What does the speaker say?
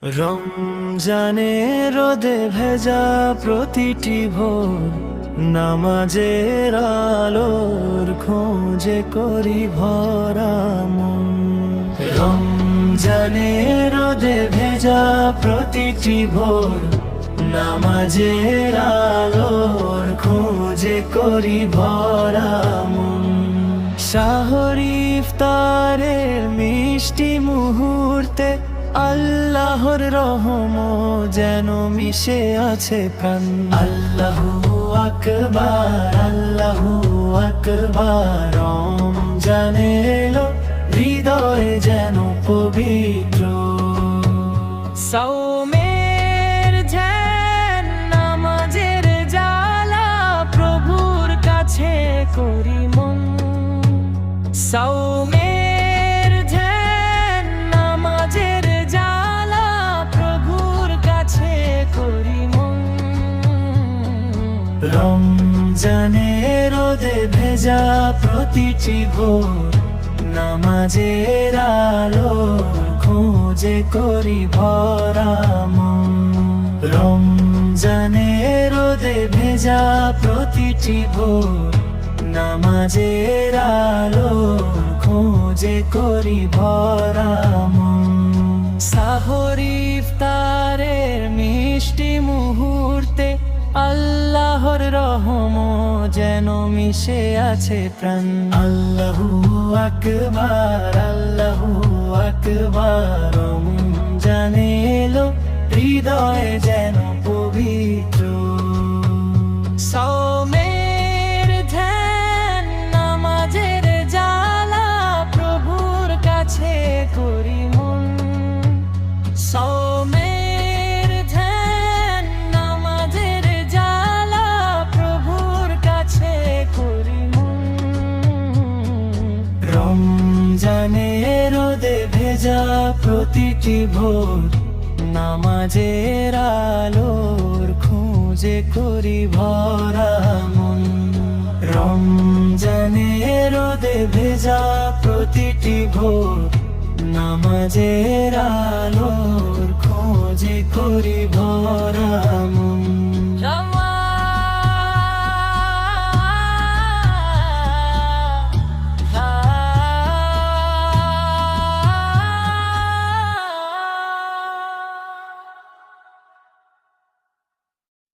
রমজানে রোদে ভেজা প্রতিটি ভোর নামাজের আলোর খোঁজে করি ভরা মন। রমজানে রোদে ভেজা প্রতিটি ভোর নামাজের আলোর খোঁজে করি ভরা মন। শাহরি ইফতারের মিষ্টি মুহূর্তে আল্লাহর রহম যেন মিশে আছে প্রাণ। আল্লাহু আকবার, আল্লাহু আকবার। রমজান এলো হৃদয় যেন পবিত্র। সাওমের ধ্যান নামাজের জ্বালা প্রভুর কাছে করি মন। সাওমের ধ্যান নামাজের জ্বালা প্রভুর কাছে করি মন। রমজানে রোদে ভেজা প্রতিটি ভোর নামাজের আলো খোঁজে করি ভরা মন। রমজানে রোদে ভেজা প্রতিটি ভোর নামাজের আলো খোঁজে করি ভরা মন। সাহরি ইফতারের মিষ্টি মুহূর্তে আল্লাহর রহম যেন মিশে আছে প্রাণ। আল্লাহু আকবার, আল্লাহু আকবার। রমজান এলো হৃদয় যেন পবিত্র। সাওমের ধ্যান নামাজের জ্বালা প্রভুর কাছে করি মন। সাওমের ধ্যান নামাজের জ্বালা প্রভুর কাছে করি মন। রমজানে রোদে ভেজা প্রতিটি ভোর নামাজের আলোর খোঁজে করি ভরা মন। রমজানে রোদে ভেজা প্রতিটি ভোর নামাজের আলোর খোঁজে করি ভরা মন।